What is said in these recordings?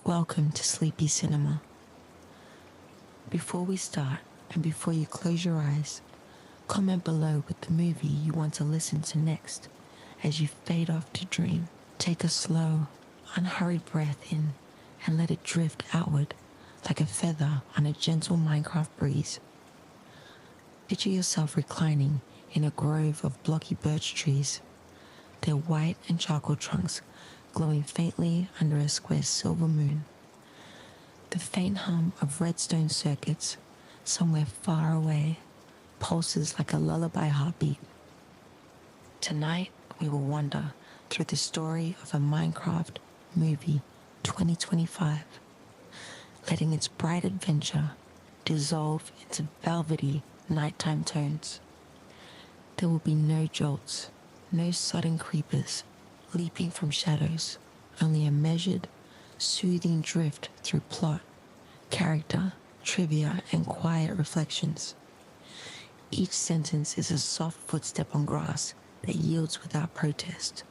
Welcome to Sleepy Cinema. Before we start, and before you close your eyes, comment below with the movie you want to listen to next as you fade off to dream. Take a slow, unhurried breath in and let it drift outward like a feather on a gentle Minecraft breeze. Picture yourself reclining in a grove of blocky birch trees, their white and charcoal trunks glowing faintly under a square silver moon. The faint hum of redstone circuits somewhere far away pulses like a lullaby heartbeat. Tonight, we will wander through the story of a Minecraft movie 2025, letting its bright adventure dissolve into velvety nighttime tones. There will be no jolts, no sudden creepers leaping from shadows, only a measured, soothing drift through plot, character, trivia, and quiet reflections. Each sentence is a soft footstep on grass that yields without protest.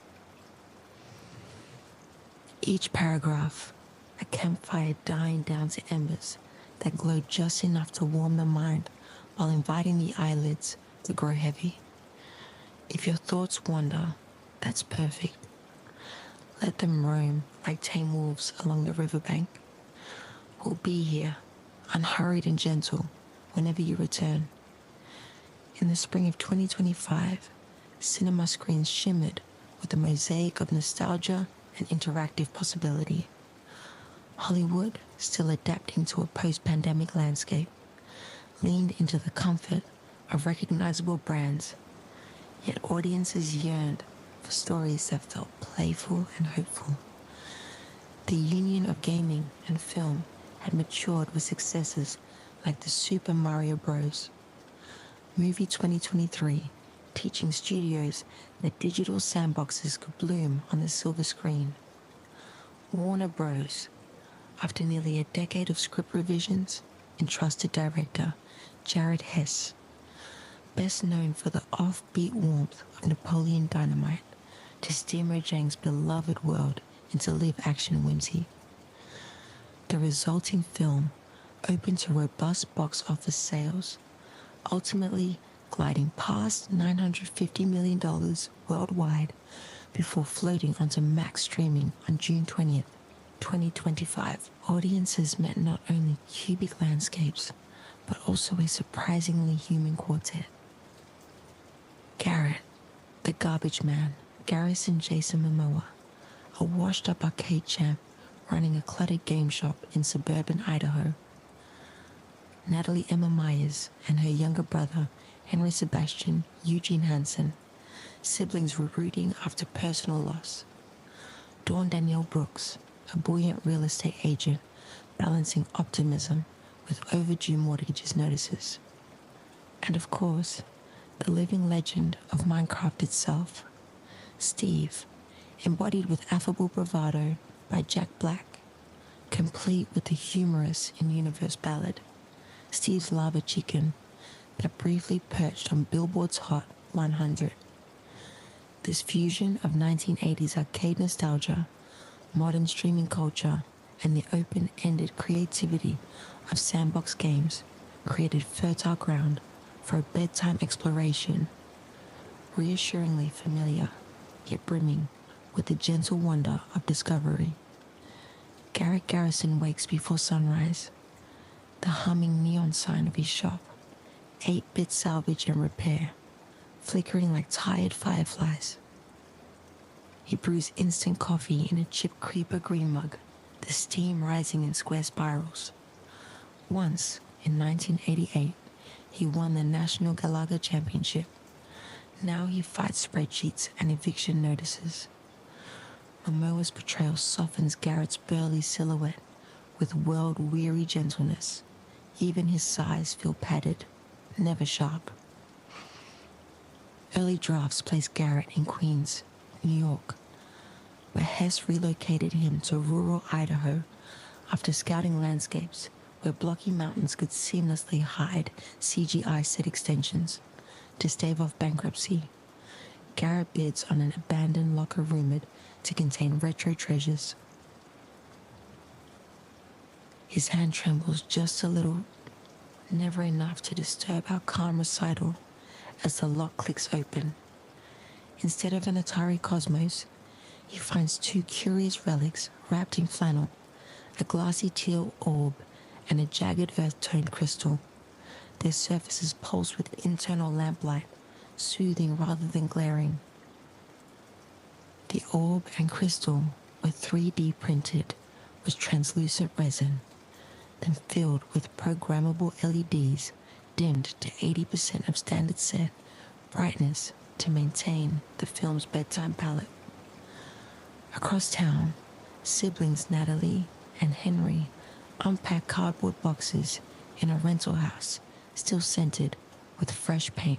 Each paragraph, a campfire dying down to embers that glow just enough to warm the mind while inviting the eyelids to grow heavy. If your thoughts wander, that's perfect. Let them roam like tame wolves along the riverbank. We'll be here, unhurried and gentle, whenever you return. In the spring of 2025, cinema screens shimmered with a mosaic of nostalgia and interactive possibility. Hollywood, still adapting to a post-pandemic landscape, leaned into the comfort of recognizable brands, yet audiences yearned for stories that felt playful and hopeful. The union of gaming and film had matured with successes like the Super Mario Bros. Movie 2023, teaching studios that digital sandboxes could bloom on the silver screen. Warner Bros., after nearly a decade of script revisions, entrusted director Garrett, best known for the offbeat warmth of Napoleon Dynamite, to steer Jang's beloved world into live-action whimsy. The resulting film opened to robust box office sales, ultimately gliding past $950 million worldwide before floating onto Max streaming on June 20th, 2025. Audiences met not only cubic landscapes, but also a surprisingly human quartet. Garrett, the garbage man, Garrison Jason Momoa, a washed-up arcade champ running a cluttered game shop in suburban Idaho. Natalie Emma Myers and her younger brother, Henry Sebastian Eugene Hansen, siblings rooting after personal loss. Dawn Danielle Brooks, a buoyant real estate agent balancing optimism with overdue mortgages notices. And of course, the living legend of Minecraft itself, Steve, embodied with affable bravado by Jack Black, complete with the humorous in-universe ballad, Steve's Lava Chicken, that briefly perched on Billboard's Hot 100. This fusion of 1980s arcade nostalgia, modern streaming culture, and the open-ended creativity of sandbox games created fertile ground for a bedtime exploration, reassuringly familiar, yet brimming with the gentle wonder of discovery. Garrett Garrison wakes before sunrise, the humming neon sign of his shop, 8-bit salvage and repair, flickering like tired fireflies. He brews instant coffee in a chip creeper green mug, the steam rising in square spirals. Once, in 1988, he won the National Galaga Championship. Now he fights spreadsheets and eviction notices. Momoa's portrayal softens Garrett's burly silhouette with world-weary gentleness. Even his sighs feel padded, never sharp. Early drafts place Garrett in Queens, New York, where Hess relocated him to rural Idaho after scouting landscapes where blocky mountains could seamlessly hide CGI set extensions. To stave off bankruptcy, Garrett bids on an abandoned locker rumored to contain retro treasures. His hand trembles just a little, never enough to disturb our calm recital as the lock clicks open. Instead of an Atari Cosmos, he finds two curious relics wrapped in flannel, a glassy teal orb and a jagged earth-toned crystal. Their surfaces pulse with internal lamplight, soothing rather than glaring. The orb and crystal were 3D printed with translucent resin, then filled with programmable LEDs dimmed to 80% of standard set brightness to maintain the film's bedtime palette. Across town, siblings Natalie and Henry unpack cardboard boxes in a rental house still scented with fresh paint.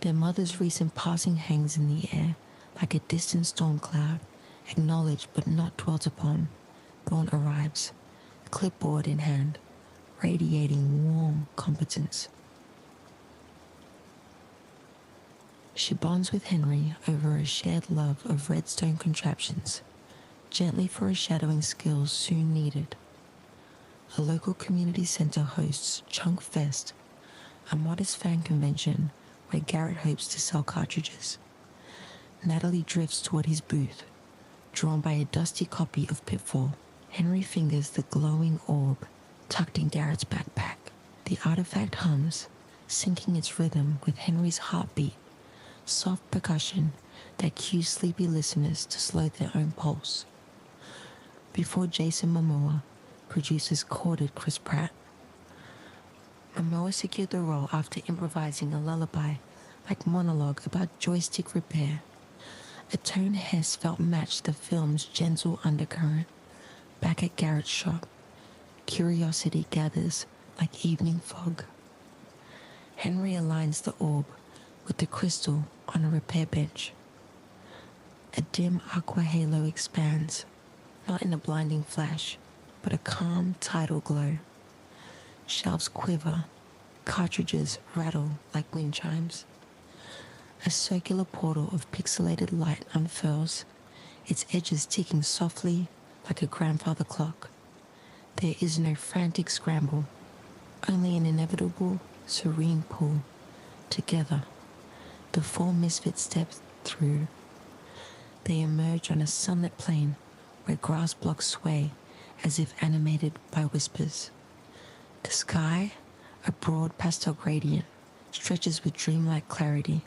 Their mother's recent passing hangs in the air like a distant storm cloud, acknowledged but not dwelt upon. Dawn arrives, clipboard in hand, radiating warm competence. She bonds with Henry over a shared love of redstone contraptions, gently foreshadowing skills soon needed. A local community center hosts Chunk Fest, a modest fan convention where Garrett hopes to sell cartridges. Natalie drifts toward his booth, drawn by a dusty copy of Pitfall. Henry fingers the glowing orb tucked in Garrett's backpack. The artifact hums, syncing its rhythm with Henry's heartbeat, soft percussion that cues sleepy listeners to slow their own pulse. Before Jason Momoa produces chorded Chris Pratt. Momoa secured the role after improvising a lullaby-like monologue about joystick repair. A tone Hess felt matched the film's gentle undercurrent. Back at Garrett's shop, curiosity gathers like evening fog. Henry aligns the orb with the crystal on a repair bench. A dim aqua halo expands, not in a blinding flash, but a calm tidal glow. Shelves quiver, cartridges rattle like wind chimes. A circular portal of pixelated light unfurls, its edges ticking softly like a grandfather clock. There is no frantic scramble, only an inevitable, serene pull. Together, the four misfits step through. They emerge on a sunlit plain where grass blocks sway as if animated by whispers. The sky, a broad pastel gradient, stretches with dreamlike clarity.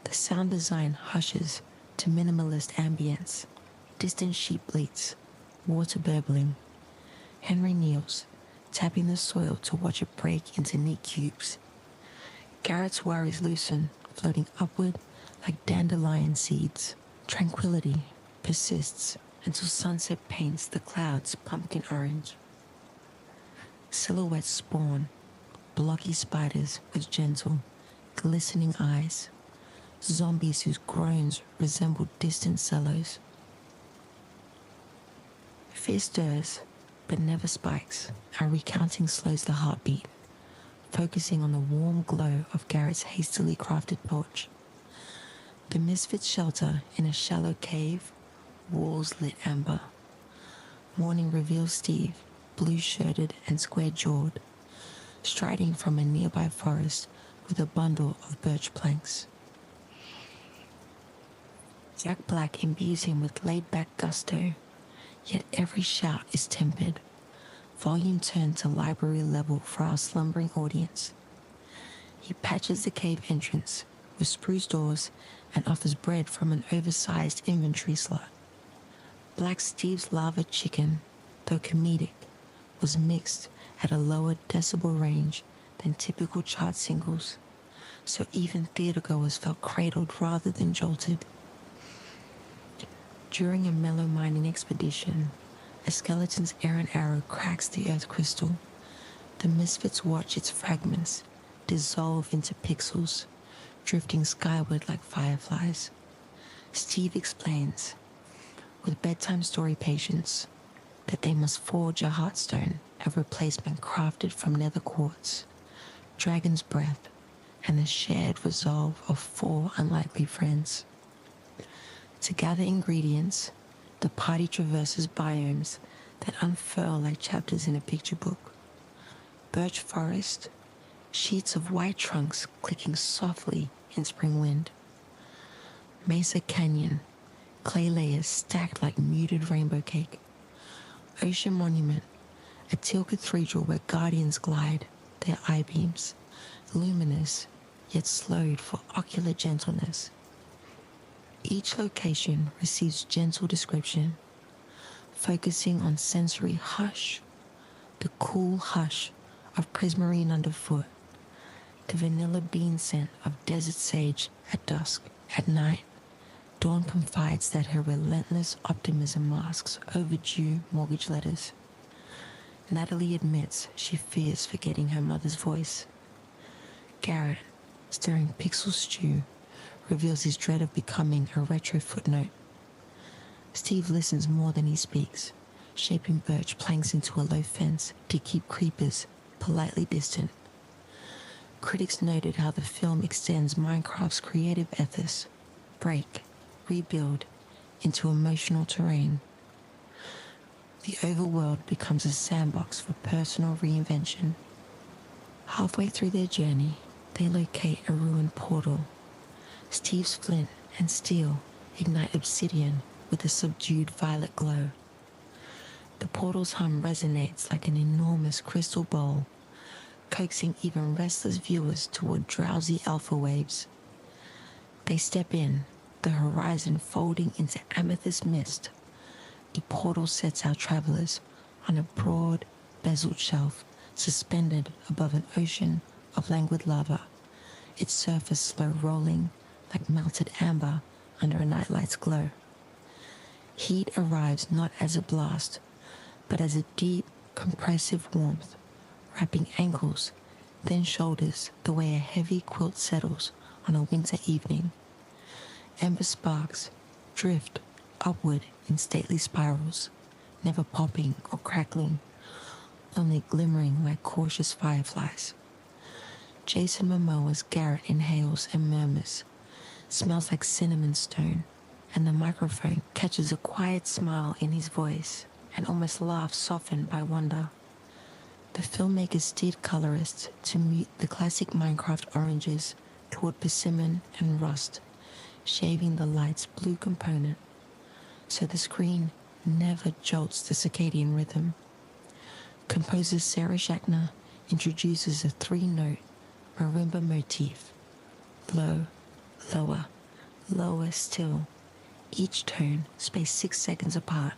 The sound design hushes to minimalist ambience. Distant sheep bleats, water burbling. Henry kneels, tapping the soil to watch it break into neat cubes. Garrett's worries loosen, floating upward like dandelion seeds. Tranquility persists until sunset paints the clouds pumpkin orange. Silhouettes spawn, blocky spiders with gentle, glistening eyes. Zombies whose groans resemble distant cellos. Fear stirs, but never spikes. Our recounting slows the heartbeat, focusing on the warm glow of Garrett's hastily crafted torch. The misfits shelter in a shallow cave, walls lit amber. Morning reveals Steve, blue-shirted and square-jawed, striding from a nearby forest with a bundle of birch planks. Jack Black imbues him with laid-back gusto, yet every shout is tempered, volume turned to library level for our slumbering audience. He patches the cave entrance with spruce doors and offers bread from an oversized inventory slot. Black Steve's lava chicken, though comedic, was mixed at a lower decibel range than typical chart singles, so even theatergoers felt cradled rather than jolted. During a mellow mining expedition, a skeleton's errant arrow cracks the earth crystal. The misfits watch its fragments dissolve into pixels, drifting skyward like fireflies. Steve explains, with bedtime story patience, that they must forge a heartstone, a replacement crafted from nether quartz, dragon's breath, and the shared resolve of four unlikely friends. To gather ingredients, the party traverses biomes that unfurl like chapters in a picture book. Birch forest, sheets of white trunks clicking softly in spring wind. Mesa Canyon, clay layers stacked like muted rainbow cake. Ocean Monument, a teal cathedral where guardians glide, their eye-beams, luminous yet slowed for ocular gentleness. Each location receives gentle description, focusing on sensory hush, the cool hush of prismarine underfoot, the vanilla bean scent of desert sage at dusk. At night, Dawn confides that her relentless optimism masks overdue mortgage letters. Natalie admits she fears forgetting her mother's voice. Garrett, stirring pixel stew, reveals his dread of becoming a retro footnote. Steve listens more than he speaks, shaping birch planks into a low fence to keep creepers politely distant. Critics noted how the film extends Minecraft's creative ethos, break, rebuild, into emotional terrain. The overworld becomes a sandbox for personal reinvention. Halfway through their journey, they locate a ruined portal. Steve's flint and steel ignite obsidian with a subdued violet glow. The portal's hum resonates like an enormous crystal bowl, coaxing even restless viewers toward drowsy alpha waves. They step in, the horizon folding into amethyst mist. The portal sets our travelers on a broad, bezeled shelf suspended above an ocean of languid lava, its surface slow rolling like melted amber under a nightlight's glow. Heat arrives not as a blast, but as a deep, compressive warmth, wrapping ankles, then shoulders the way a heavy quilt settles on a winter evening. Ember sparks drift upward in stately spirals, never popping or crackling, only glimmering like cautious fireflies. Jason Momoa's Garrett inhales and murmurs, smells like cinnamon stone, and the microphone catches a quiet smile in his voice, an almost laugh softened by wonder. The filmmakers steered colorists to mute the classic Minecraft oranges toward persimmon and rust, shaving the light's blue component, so the screen never jolts the circadian rhythm. Composer Sarah Schachner introduces a three-note marimba motif. Low, lower, lower still, each tone spaced 6 seconds apart,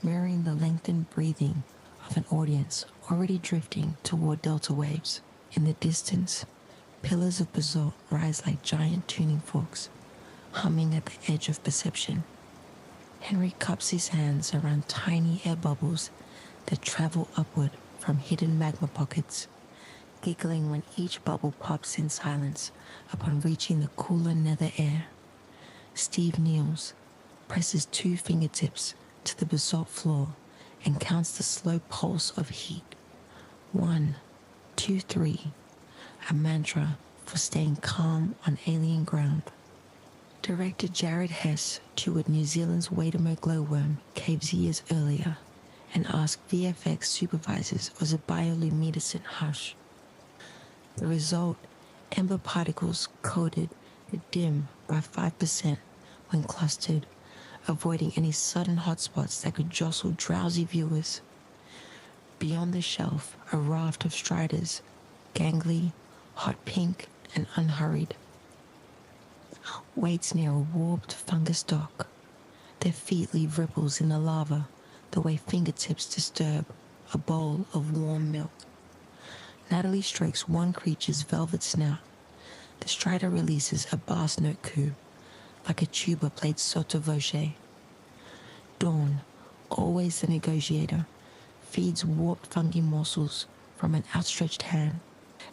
mirroring the lengthened breathing of an audience already drifting toward delta waves. In the distance, pillars of basalt rise like giant tuning forks, humming at the edge of perception. Henry cups his hands around tiny air bubbles that travel upward from hidden magma pockets, giggling when each bubble pops in silence upon reaching the cooler nether air. Steve kneels, presses 2 fingertips to the basalt floor, and counts the slow pulse of heat. 1, 2, 3, a mantra for staying calm on alien ground. Director Jared Hess toured New Zealand's Wadamo glowworm caves years earlier and asked VFX supervisors was a bioluminescent hush. The result, ember particles coated the dim by 5% when clustered, avoiding any sudden hotspots that could jostle drowsy viewers. Beyond the shelf, a raft of striders, gangly, hot pink, and unhurried, waits near a warped fungus dock. Their feet leave ripples in the lava, the way fingertips disturb a bowl of warm milk. Natalie strokes one creature's velvet snout. The strider releases a bass note coo, like a tuba played sotto voce. Dawn, always the negotiator, feeds warped fungi morsels from an outstretched hand,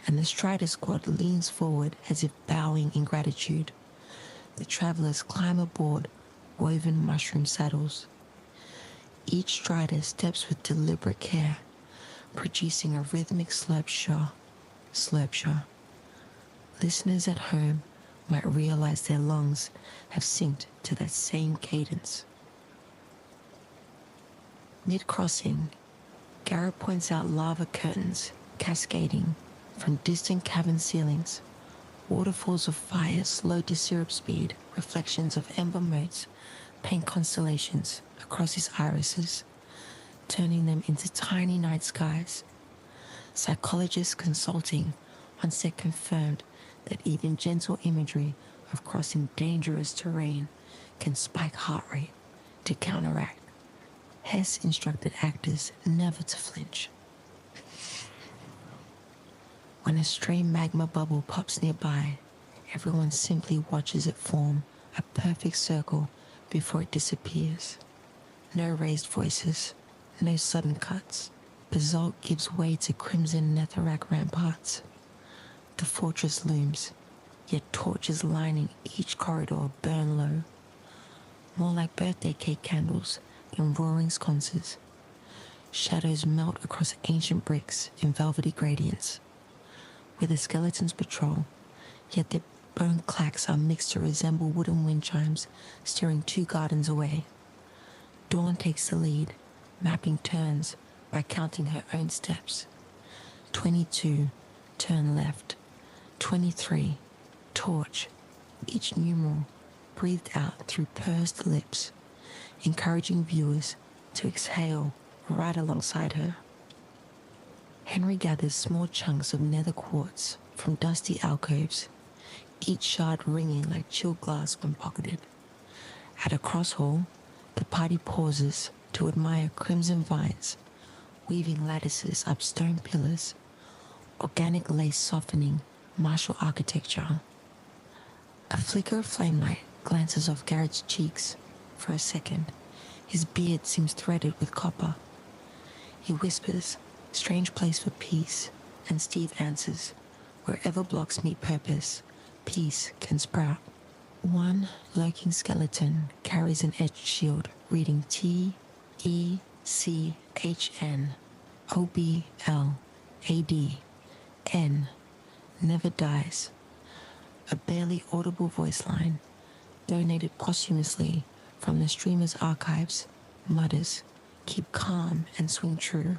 and the strider squad leans forward as if bowing in gratitude. The travelers climb aboard woven mushroom saddles. Each strider steps with deliberate care, producing a rhythmic slurp-shaw, slurp-shaw. Listeners at home might realize their lungs have synced to that same cadence. Mid-crossing, Garrett points out lava curtains cascading from distant cavern ceilings. Waterfalls of fire slow to syrup speed, reflections of ember motes paint constellations across his irises, turning them into tiny night skies. Psychologists consulting on set confirmed that even gentle imagery of crossing dangerous terrain can spike heart rate to counteract. Hess instructed actors never to flinch. When a stray magma bubble pops nearby, everyone simply watches it form a perfect circle before it disappears. No raised voices, no sudden cuts. Basalt gives way to crimson netherrack ramparts. The fortress looms, yet torches lining each corridor burn low. More like birthday cake candles than roaring sconces. Shadows melt across ancient bricks in velvety gradients, where the skeletons patrol, yet their bone clacks are mixed to resemble wooden wind chimes steering 2 gardens away. Dawn takes the lead, mapping turns by counting her own steps. 22, turn left. 23, torch. Each numeral breathed out through pursed lips, encouraging viewers to exhale right alongside her. Henry gathers small chunks of nether quartz from dusty alcoves, each shard ringing like chilled glass when pocketed. At a cross hall, the party pauses to admire crimson vines, weaving lattices up stone pillars, organic lace softening martial architecture. A flicker of flamelight glances off Garrett's cheeks. For a second, his beard seems threaded with copper. He whispers, "Strange place for peace," and Steve answers, "Wherever blocks meet purpose, peace can sprout." One lurking skeleton carries an etched shield reading TECHN OBLADN, never dies. A barely audible voice line, donated posthumously from the streamer's archives, mutters, "Keep calm and swing true,"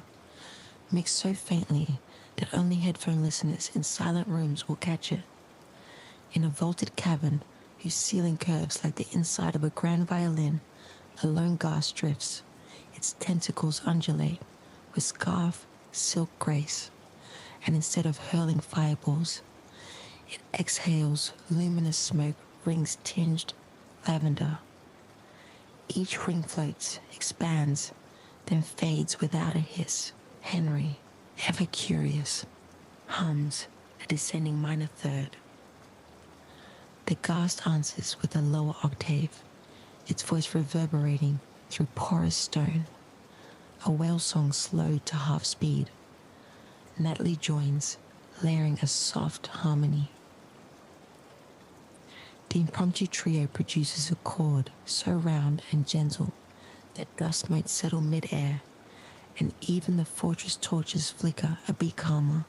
mixed so faintly that only headphone listeners in silent rooms will catch it. In a vaulted cavern whose ceiling curves like the inside of a grand violin, a lone ghast drifts. Its tentacles undulate with scarf, silk grace, and instead of hurling fireballs, it exhales luminous smoke rings tinged lavender. Each ring floats, expands, then fades without a hiss. Henry, ever curious, hums a descending minor third. The ghast answers with a lower octave, its voice reverberating through porous stone. A whale song slowed to half speed. Natalie joins, layering a soft harmony. The impromptu trio produces a chord so round and gentle that dust might settle mid-air, and even the fortress torches flicker a bit calmer.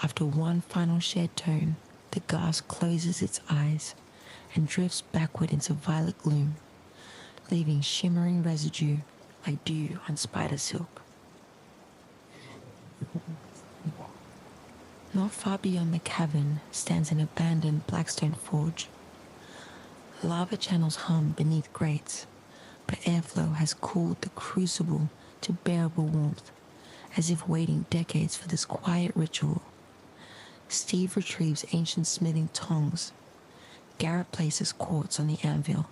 After one final shared tone, the ghast closes its eyes and drifts backward into violet gloom, leaving shimmering residue like dew on spider silk. Not far beyond the cavern stands an abandoned blackstone forge. Lava channels hum beneath grates, but airflow has cooled the crucible to bearable warmth, as if waiting decades for this quiet ritual. Steve retrieves ancient smithing tongs. Garrett places quartz on the anvil.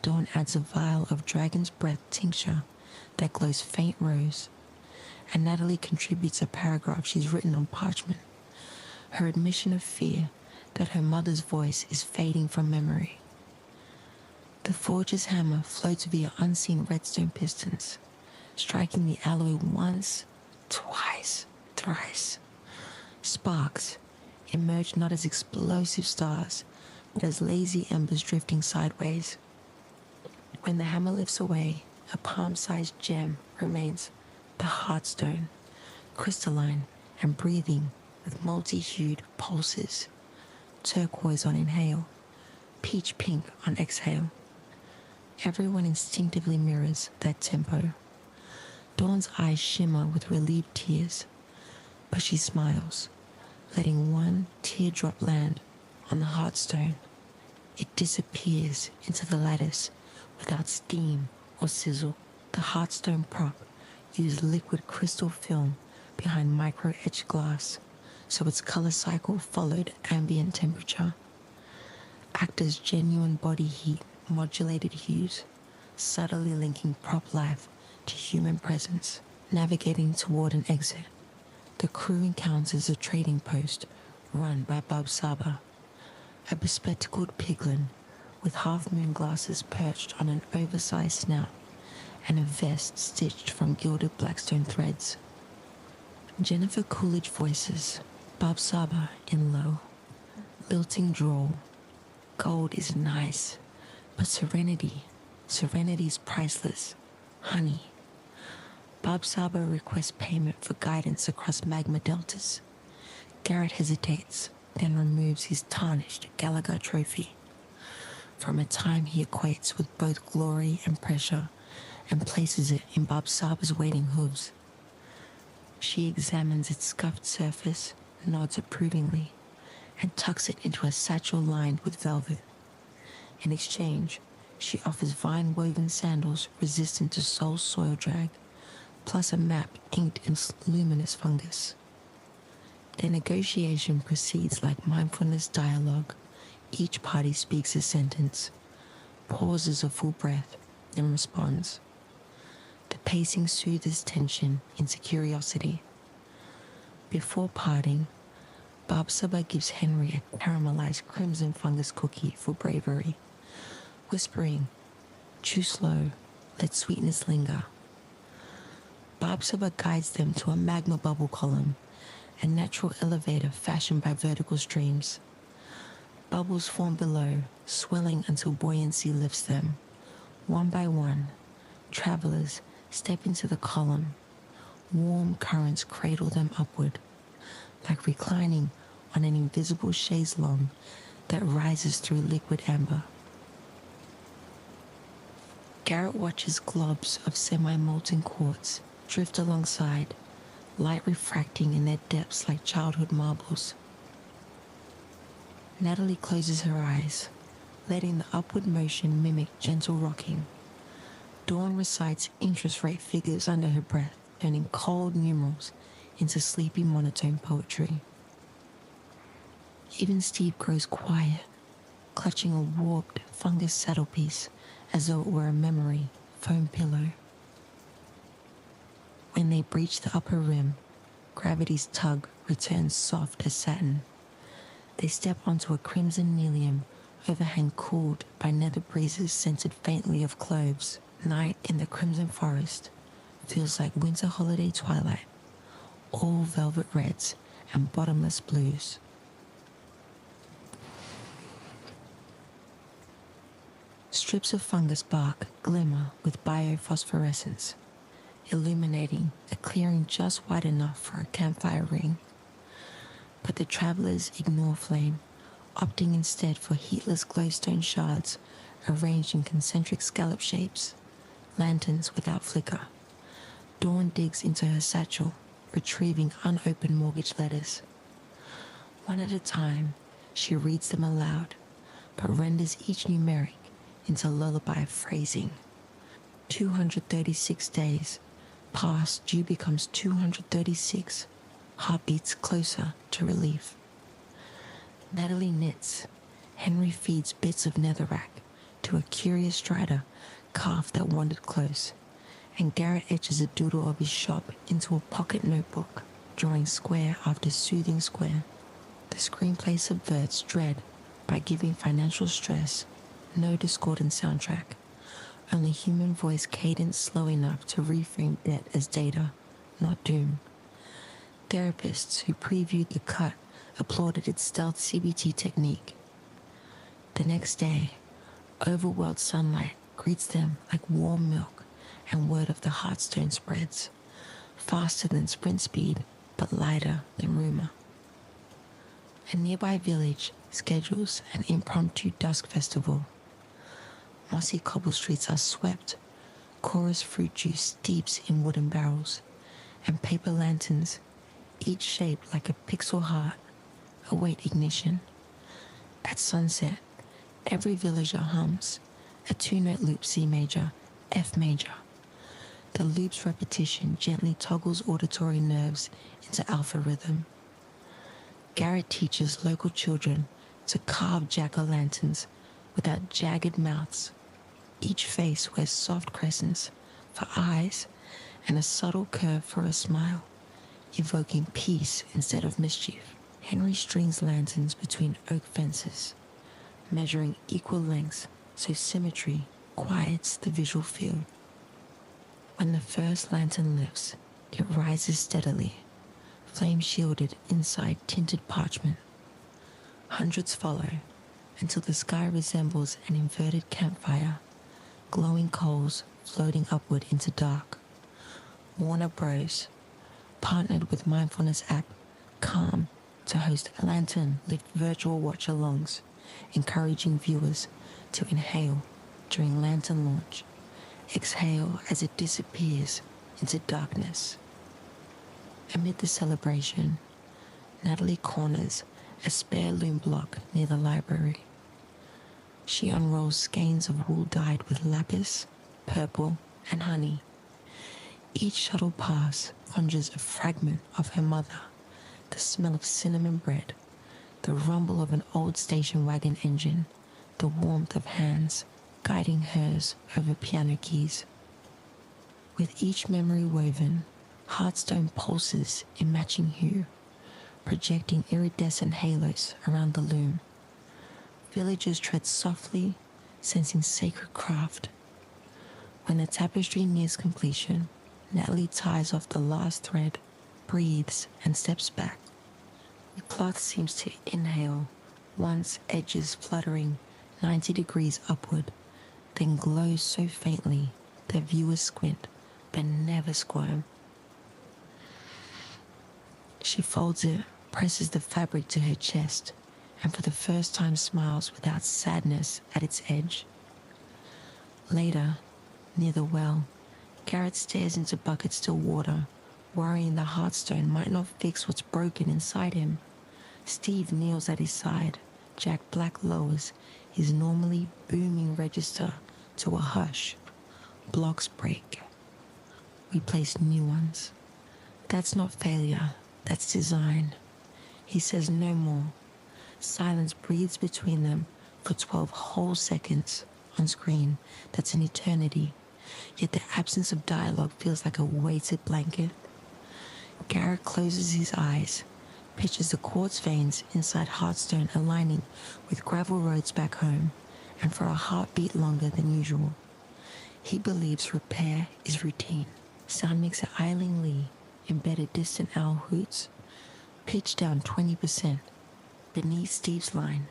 Dawn adds a vial of dragon's breath tincture that glows faint rose, and Natalie contributes a paragraph she's written on parchment, her admission of fear that her mother's voice is fading from memory. The forge's hammer floats via unseen redstone pistons, striking the alloy once, twice, thrice. Sparks emerge not as explosive stars, but as lazy embers drifting sideways. When the hammer lifts away, a palm-sized gem remains, the heartstone, crystalline and breathing with multi-hued pulses, turquoise on inhale, peach pink on exhale. Everyone instinctively mirrors that tempo. Dawn's eyes shimmer with relieved tears, but she smiles, letting one teardrop land on the heartstone. It disappears into the lattice without steam or sizzle. The heartstone prop used liquid crystal film behind micro-etched glass, so its color cycle followed ambient temperature. Actors' genuine body heat modulated hues, subtly linking prop life to human presence. Navigating toward an exit, the crew encounters a trading post run by Bob Saba, a bespectacled piglin with half-moon glasses perched on an oversized snout and a vest stitched from gilded blackstone threads. Jennifer Coolidge voices Bob Saba in low, lilting drawl. Gold is nice, but serenity's priceless. Honey. Bob Saba requests payment for guidance across magma deltas. Garrett hesitates, then removes his tarnished Gallagher trophy from a time he equates with both glory and pressure and places it in Bob Saba's waiting hooves. She examines its scuffed surface, nods approvingly, and tucks it into a satchel lined with velvet. In exchange, she offers vine-woven sandals resistant to soil drag, plus a map inked in luminous fungus. The negotiation proceeds like mindfulness dialogue. Each party speaks a sentence, pauses a full breath, then responds. The pacing soothes tension into curiosity. Before parting, Bob Saba gives Henry a caramelized crimson fungus cookie for bravery, whispering, "Chew slow, let sweetness linger." Bob Saba guides them to a magma bubble column, a natural elevator fashioned by vertical streams. Bubbles form below, swelling until buoyancy lifts them. One by one, travelers step into the column. Warm currents cradle them upward, like reclining on an invisible chaise longue that rises through liquid amber. Garrett watches globs of semi-molten quartz drift alongside, light refracting in their depths like childhood marbles. Natalie closes her eyes, letting the upward motion mimic gentle rocking. Dawn recites interest rate figures under her breath, turning cold numerals into sleepy monotone poetry. Even Steve grows quiet, clutching a warped fungus saddlepiece as though it were a memory foam pillow. When they breach the upper rim, gravity's tug returns soft as satin. They step onto a crimson nelium overhang cooled by nether breezes scented faintly of cloves. Night in the crimson forest feels like winter holiday twilight, all velvet reds and bottomless blues. Strips of fungus bark glimmer with biophosphorescence, illuminating a clearing just wide enough for a campfire ring. But the travelers ignore flame, opting instead for heatless glowstone shards arranged in concentric scallop shapes, lanterns without flicker. Dawn digs into her satchel, retrieving unopened mortgage letters. One at a time, she reads them aloud, but renders each numeric into lullaby phrasing. 236 days. Past due becomes 236. Heartbeats closer to relief. Natalie knits. Henry feeds bits of netherrack to a curious strider calf that wandered close, and Garrett etches a doodle of his shop into a pocket notebook, drawing square after soothing square. The screenplay subverts dread by giving financial stress no discordant soundtrack, only human voice cadence slow enough to reframe debt as data, not doom. Therapists who previewed the cut applauded its stealth CBT technique. The next day, overwhelmed sunlight greets them like warm milk, and word of the heartstone spreads, faster than sprint speed, but lighter than rumor. A nearby village schedules an impromptu dusk festival. Mossy cobble streets are swept, chorus fruit juice steeps in wooden barrels, and paper lanterns, each shaped like a pixel heart, await ignition. At sunset, every villager hums a two-note loop C major, F major. The loop's repetition gently toggles auditory nerves into alpha rhythm. Garrett teaches local children to carve jack-o'-lanterns without jagged mouths. Each face wears soft crescents for eyes and a subtle curve for a smile, evoking peace instead of mischief. Henry strings lanterns between oak fences, measuring equal lengths so symmetry quiets the visual field. When the first lantern lifts, it rises steadily, flame shielded inside tinted parchment. Hundreds follow until the sky resembles an inverted campfire, glowing coals floating upward into dark. Warner Bros. Partnered with mindfulness app Calm to host lantern lit virtual watch-alongs, encouraging viewers to inhale during lantern launch, exhale as it disappears into darkness. Amid the celebration, Natalie corners a spare loom block near the library. She unrolls skeins of wool dyed with lapis, purple, and honey. Each shuttle pass conjures a fragment of her mother, the smell of cinnamon bread, the rumble of an old station wagon engine, the warmth of hands guiding hers over piano keys. With each memory woven, Hearthstone pulses in matching hue, projecting iridescent halos around the loom. Villagers tread softly, sensing sacred craft. When the tapestry nears completion, Natalie ties off the last thread, breathes, and steps back. The cloth seems to inhale, once edges fluttering 90 degrees upward, then glows so faintly that viewers squint but never squirm. She folds it, presses the fabric to her chest, and for the first time smiles without sadness at its edge. Later, near the well, Garrett stares into buckets still water, worrying the Hearthstone might not fix what's broken inside him. Steve kneels at his side. Jack Black lowers his normally booming register to a hush. Blocks break. We place new ones. That's not failure, that's design. He says no more. Silence breathes between them for 12 whole seconds on screen. That's an eternity. Yet the absence of dialogue feels like a weighted blanket. Garrett closes his eyes, pictures the quartz veins inside Hearthstone aligning with gravel roads back home, and for a heartbeat longer than usual. He believes repair is routine. Sound mixer Eileen Lee embedded distant owl hoots, pitched down 20% beneath Steve's line,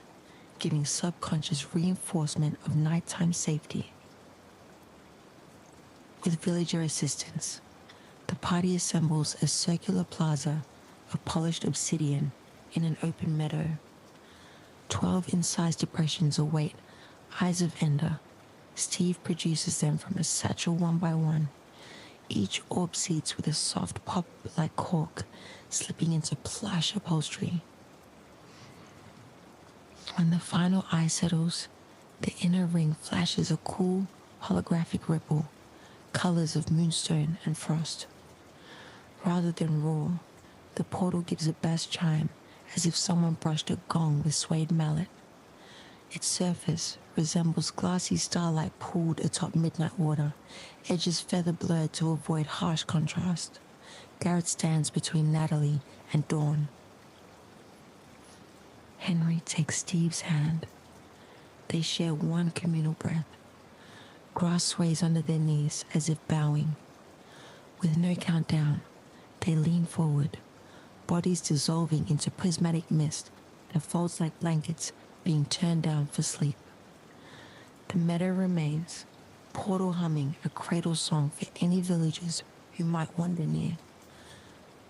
giving subconscious reinforcement of nighttime safety. With villager assistance, the party assembles a circular plaza of polished obsidian in an open meadow. 12 incised depressions await Eyes of Ender. Steve produces them from a satchel one by one. Each orb seats with a soft pop like cork, slipping into plush upholstery. When the final eye settles, the inner ring flashes a cool, holographic ripple, colors of moonstone and frost. Rather than roar, the portal gives a bass chime as if someone brushed a gong with suede mallet. Its surface resembles glassy starlight pooled atop midnight water, edges feather blurred to avoid harsh contrast. Garrett stands between Natalie and Dawn. Henry takes Steve's hand. They share one communal breath. Grass sways under their knees as if bowing. With no countdown, they lean forward, bodies dissolving into prismatic mist that folds like blankets being turned down for sleep. The meadow remains, portal humming a cradle song for any villagers who might wander near.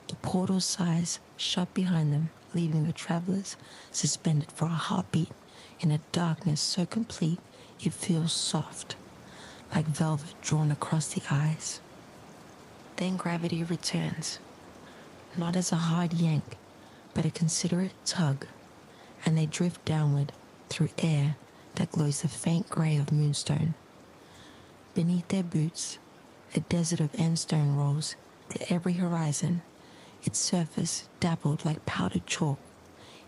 The portal sighs shut behind them, leaving the travelers suspended for a heartbeat in a darkness so complete it feels soft, like velvet drawn across the eyes. Then gravity returns, not as a hard yank, but a considerate tug, and they drift downward through air that glows the faint grey of moonstone. Beneath their boots, a desert of endstone rolls to every horizon, its surface dappled like powdered chalk.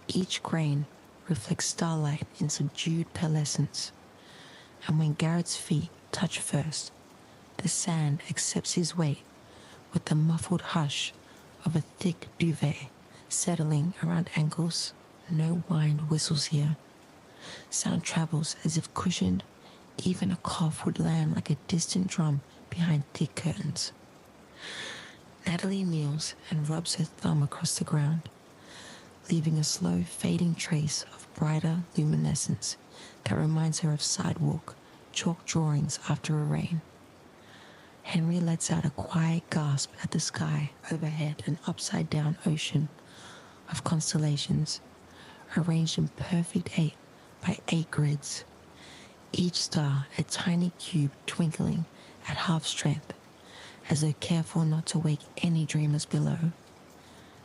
Each grain reflects starlight in subdued pearlescence, and when Garrett's feet touch first, the sand accepts his weight with the muffled hush of a thick duvet settling around ankles. No wind whistles here. Sound travels as if cushioned. Even a cough would land like a distant drum behind thick curtains. Natalie kneels and rubs her thumb across the ground, leaving a slow fading trace of brighter luminescence that reminds her of sidewalk chalk drawings after a rain. Henry lets out a quiet gasp at the sky overhead, an upside-down ocean of constellations, arranged in perfect 8 by 8 grids, each star a tiny cube twinkling at half strength, as though careful not to wake any dreamers below.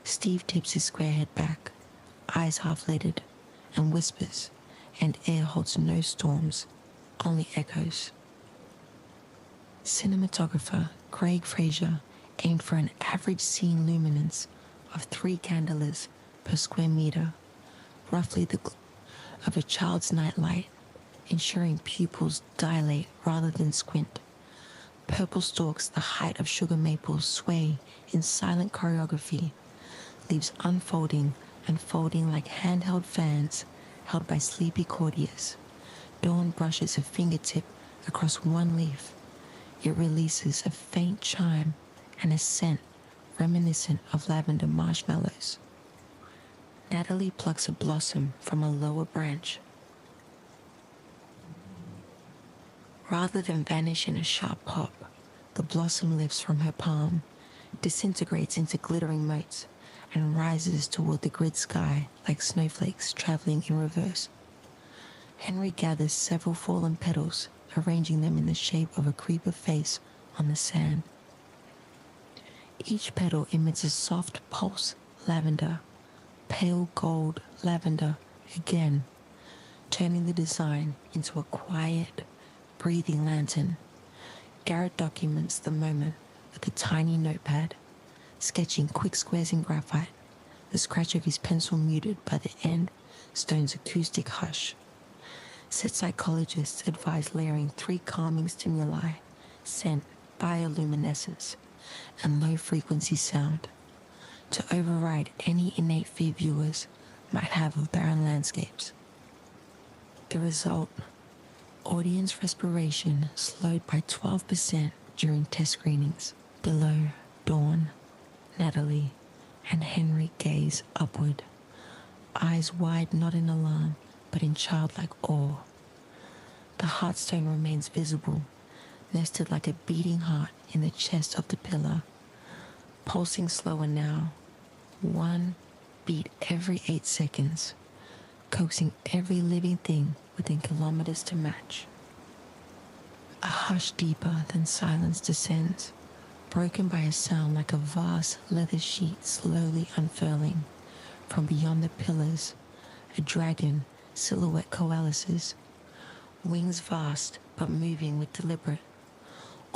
Steve tips his square head back, eyes half-lidded, and whispers, and air holds no storms, only echoes. Cinematographer Craig Fraser aimed for an average scene luminance of 3 candles per square meter, roughly the of a child's nightlight, ensuring pupils dilate rather than squint. Purple stalks the height of sugar maples sway in silent choreography, leaves unfolding and folding like handheld fans held by sleepy courtiers. Dawn brushes a fingertip across one leaf. It releases a faint chime and a scent reminiscent of lavender marshmallows. Natalie plucks a blossom from a lower branch. Rather than vanish in a sharp pop, the blossom lifts from her palm, disintegrates into glittering motes, and rises toward the grid sky like snowflakes traveling in reverse. Henry gathers several fallen petals, arranging them in the shape of a creeper face on the sand. Each petal emits a soft pulse lavender, pale gold lavender again, turning the design into a quiet, breathing lantern. Garrett documents the moment with a tiny notepad, sketching quick squares in graphite, the scratch of his pencil muted by the end stone's acoustic hush. Set psychologists advise layering 3 calming stimuli: scent, bioluminescence, and low-frequency sound, to override any innate fear viewers might have of barren landscapes. The result: audience respiration slowed by 12% during test screenings. Below, Dawn, Natalie, and Henry gaze upward, eyes wide not in alarm, but in childlike awe. The heartstone remains visible, nested like a beating heart in the chest of the pillar, pulsing slower now, 1 beat every 8 seconds, coaxing every living thing within kilometers to match. A hush deeper than silence descends, broken by a sound like a vast leather sheet slowly unfurling. From beyond the pillars, a dragon silhouette coalesces, wings vast but moving with deliberate,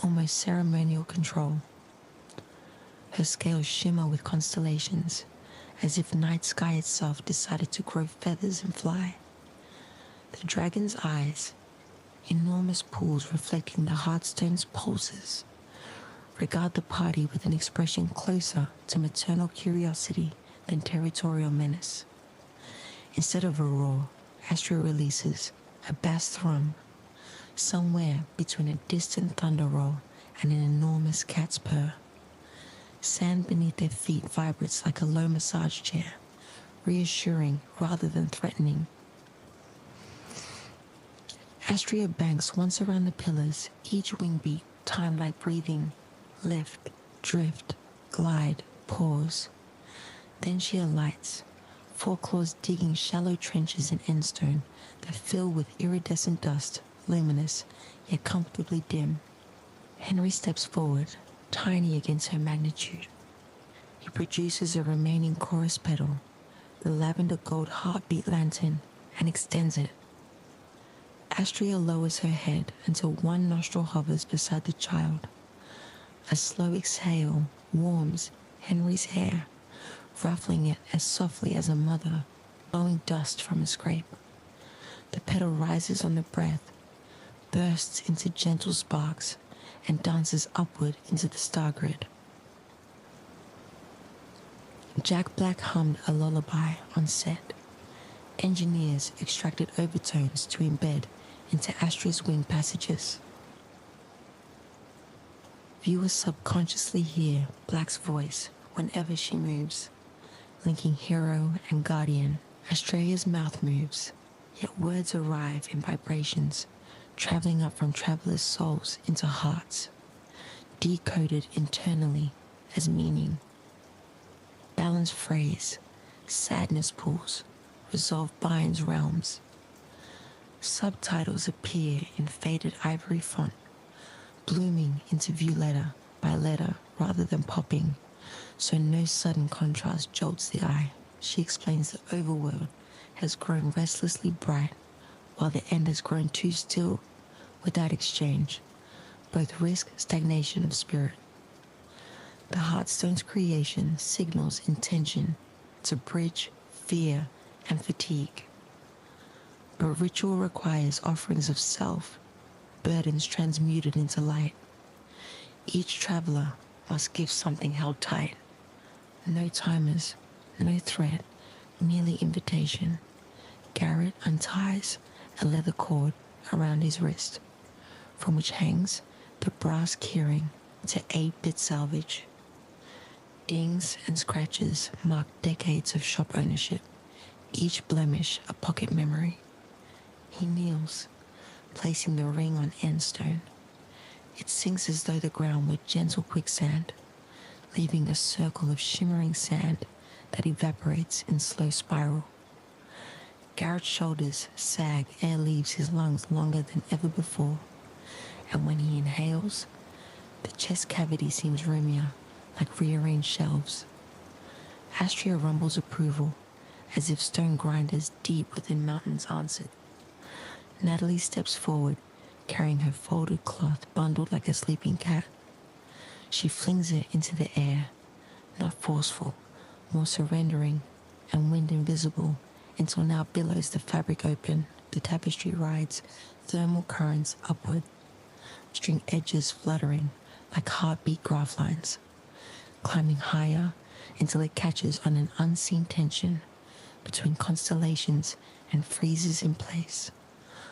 almost ceremonial control. Her scales shimmer with constellations, as if night sky itself decided to grow feathers and fly. The dragon's eyes, enormous pools reflecting the heartstone's pulses, regard the party with an expression closer to maternal curiosity than territorial menace. Instead of a roar, Astro releases a bass thrum, somewhere between a distant thunder roll and an enormous cat's purr. Sand beneath their feet vibrates like a low massage chair, reassuring rather than threatening. Astria banks once around the pillars, each wing beat timed like breathing. Lift, drift, glide, pause. Then she alights, 4 claws digging shallow trenches in endstone that fill with iridescent dust, luminous, yet comfortably dim. Henry steps forward, tiny against her magnitude. He produces a remaining chorus pedal, the lavender gold heartbeat lantern, and extends it. Astria lowers her head until one nostril hovers beside the child. A slow exhale warms Henry's hair, ruffling it as softly as a mother blowing dust from a scrape. The pedal rises on the breath, bursts into gentle sparks, and dances upward into the star grid. Jack Black hummed a lullaby on set. Engineers extracted overtones to embed into Astria's wing passages. Viewers subconsciously hear Black's voice whenever she moves, linking hero and guardian. Australia's mouth moves, yet words arrive in vibrations, traveling up from travelers' souls into hearts, decoded internally as meaning. Balance phrase, sadness pulls, resolve binds realms. Subtitles appear in faded ivory font, blooming into view letter by letter rather than popping, so no sudden contrast jolts the eye. She explains the overworld has grown restlessly bright, while the end has grown too still without exchange. Both risk stagnation of spirit. The Heartstone's creation signals intention to bridge fear and fatigue. But ritual requires offerings of self, burdens transmuted into light. Each traveler must give something held tight. No timers, no threat, merely invitation. Garrett unties a leather cord around his wrist, from which hangs the brass keyring to 8-bit salvage. Dings and scratches mark decades of shop ownership, each blemish a pocket memory. He kneels, placing the ring on end stone. It sinks as though the ground were gentle quicksand, leaving a circle of shimmering sand that evaporates in slow spiral. Garrett's shoulders sag air leaves his lungs longer than ever before, and when he inhales, the chest cavity seems roomier, like rearranged shelves. Astria rumbles approval, as if stone grinders deep within mountains answered. Natalie steps forward, carrying her folded cloth bundled like a sleeping cat. She flings it into the air, not forceful, more surrendering, and wind invisible, until now billows the fabric open. The tapestry rides thermal currents upward, string edges fluttering like heartbeat graph lines, climbing higher until it catches on an unseen tension between constellations and freezes in place,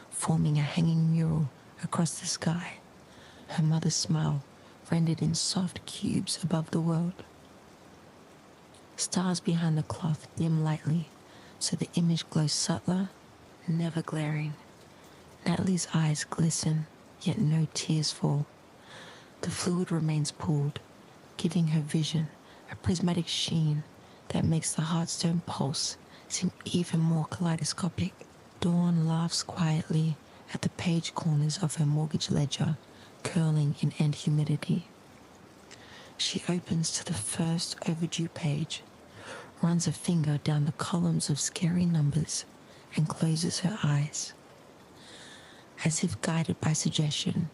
forming a hanging mural across the sky, her mother's smile rendered in soft cubes above the world. Stars behind the cloth dim lightly, so the image glows subtler, never glaring. Natalie's eyes glisten, yet no tears fall. The fluid remains pooled, giving her vision a prismatic sheen that makes the Heartstone pulse seem even more kaleidoscopic. Dawn laughs quietly at the page corners of her mortgage ledger, curling in end humidity. She opens to the first overdue page, runs a finger down the columns of scary numbers, and closes her eyes. As if guided by suggestion,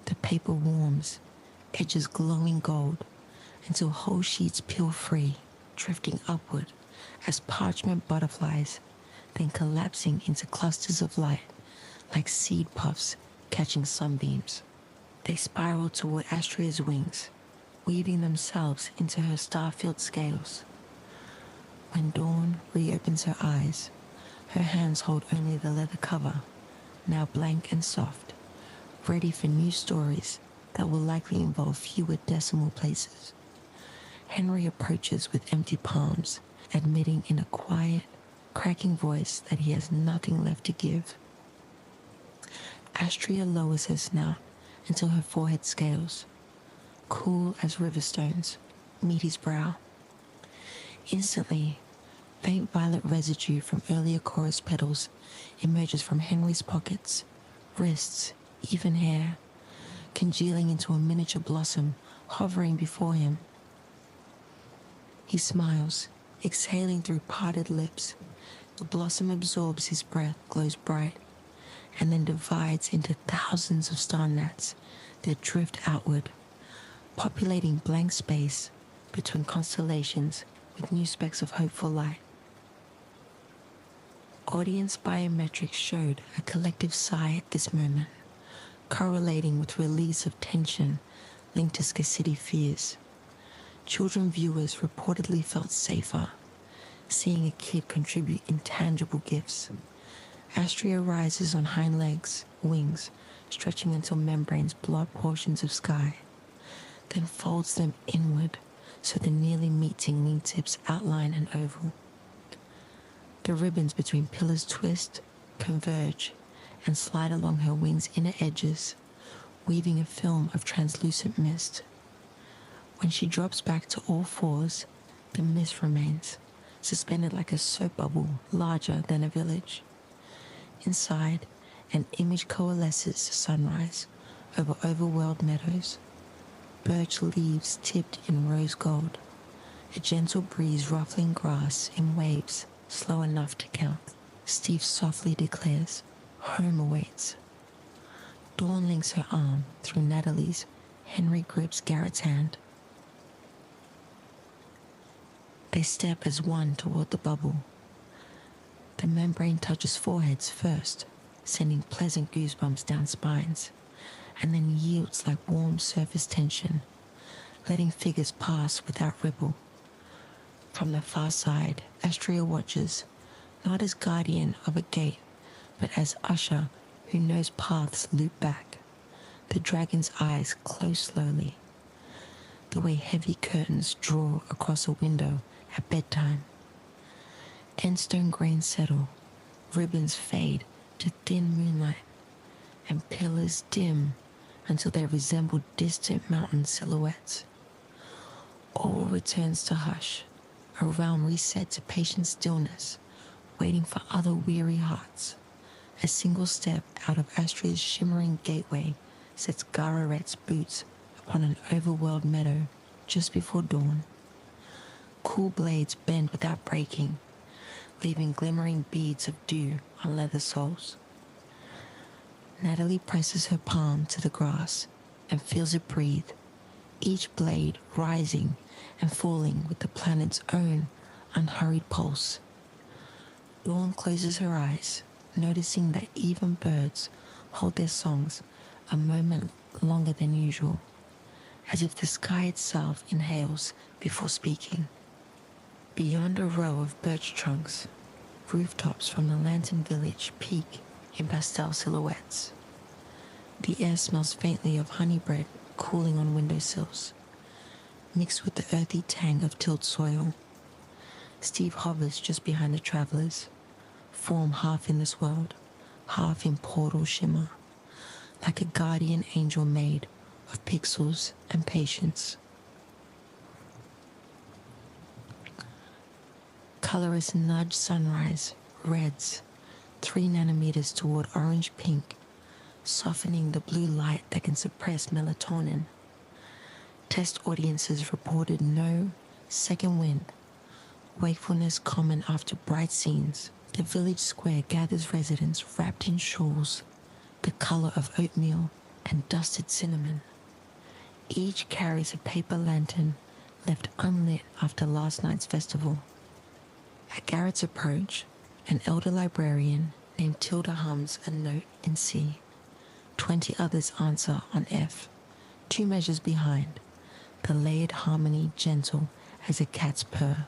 the paper warms, edges glowing gold, until whole sheets peel free, drifting upward as parchment butterflies, then collapsing into clusters of light like seed puffs catching sunbeams. They spiral toward Astria's wings, weaving themselves into her star-filled scales. When Dawn reopens her eyes, her hands hold only the leather cover, now blank and soft, ready for new stories that will likely involve fewer decimal places. Henry approaches with empty palms, admitting in a quiet, cracking voice that he has nothing left to give. Astria lowers her snout until her forehead scales, cool as river stones, meet his brow. Instantly, faint violet residue from earlier chorus petals emerges from Henry's pockets, wrists, even hair, congealing into a miniature blossom hovering before him. He smiles, exhaling through parted lips. The blossom absorbs his breath, glows bright, and then divides into thousands of star gnats that drift outward, populating blank space between constellations with new specks of hopeful light. Audience biometrics showed a collective sigh at this moment, correlating with release of tension linked to scarcity fears. Children viewers reportedly felt safer, seeing a kid contribute intangible gifts. Astria rises on hind legs, wings, stretching until membranes blot portions of sky, then folds them inward so the nearly meeting wingtips outline an oval. The ribbons between pillars twist, converge, and slide along her wings' inner edges, weaving a film of translucent mist. When she drops back to all fours, the mist remains, suspended like a soap bubble larger than a village. Inside, an image coalesces to sunrise over overwhelmed meadows, birch leaves tipped in rose gold, a gentle breeze ruffling grass in waves slow enough to count. Steve softly declares, "Home awaits." Dawn links her arm through Natalie's. Henry grips Garrett's hand. They step as one toward the bubble. The membrane touches foreheads first, sending pleasant goosebumps down spines, and then yields like warm surface tension, letting figures pass without ripple. From the far side, Astria watches, not as guardian of a gate, but as usher who knows paths loop back. The dragon's eyes close slowly, the way heavy curtains draw across a window at bedtime. Endstone grains settle, ribbons fade to thin moonlight, and pillars dim until they resemble distant mountain silhouettes. All returns to hush, a realm reset to patient stillness, waiting for other weary hearts. A single step out of Astria's shimmering gateway sets Garrett's boots upon an overwhelmed meadow just before dawn. Cool blades bend without breaking, leaving glimmering beads of dew on leather soles. Natalie presses her palm to the grass and feels it breathe, each blade rising and falling with the planet's own unhurried pulse. Dawn closes her eyes, noticing that even birds hold their songs a moment longer than usual, as if the sky itself inhales before speaking. Beyond a row of birch trunks, rooftops from the Lantern Village peak in pastel silhouettes. The air smells faintly of honey bread cooling on windowsills, mixed with the earthy tang of tilled soil. Steve hovers just behind the travelers, form half in this world, half in portal shimmer, like a guardian angel made of pixels and patience. Colorous nudge sunrise, reds, 3 nanometers toward orange-pink, softening the blue light that can suppress melatonin. Test audiences reported no second wind, wakefulness common after bright scenes. The village square gathers residents wrapped in shawls, the color of oatmeal and dusted cinnamon. Each carries a paper lantern left unlit after last night's festival. At Garrett's approach, an elder librarian named Tilda hums a note in C. 20 others answer on F, 2 measures behind, the layered harmony gentle as a cat's purr.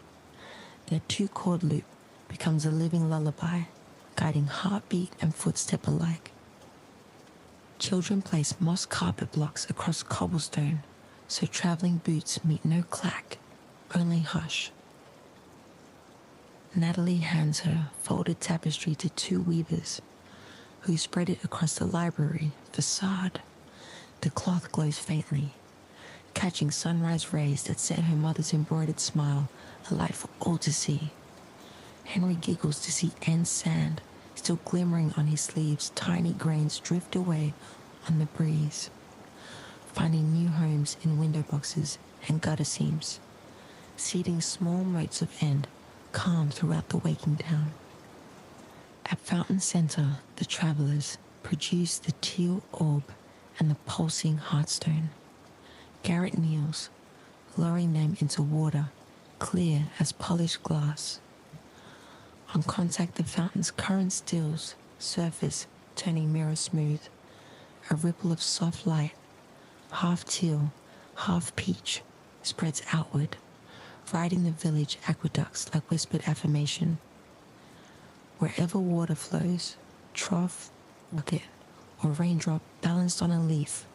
Their 2-chord loop becomes a living lullaby, guiding heartbeat and footstep alike. Children place moss carpet blocks across cobblestone, so traveling boots meet no clack, only hush. Natalie hands her folded tapestry to 2 weavers, who spread it across the library facade. The cloth glows faintly, catching sunrise rays that set her mother's embroidered smile alight for all to see. Henry giggles to see Anne's sand still glimmering on his sleeves. Tiny grains drift away on the breeze, finding new homes in window boxes and gutter seams, seeding small motes of end calm throughout the waking town. At Fountain Center, the travelers produce the teal orb and the pulsing heartstone. Garrett kneels, lowering them into water, clear as polished glass. On contact, the fountain's current stills, surface turning mirror smooth. A ripple of soft light, half teal, half peach, spreads outward, riding the village aqueducts like whispered affirmation. Wherever water flows, trough, bucket, or raindrop balanced on a leaf,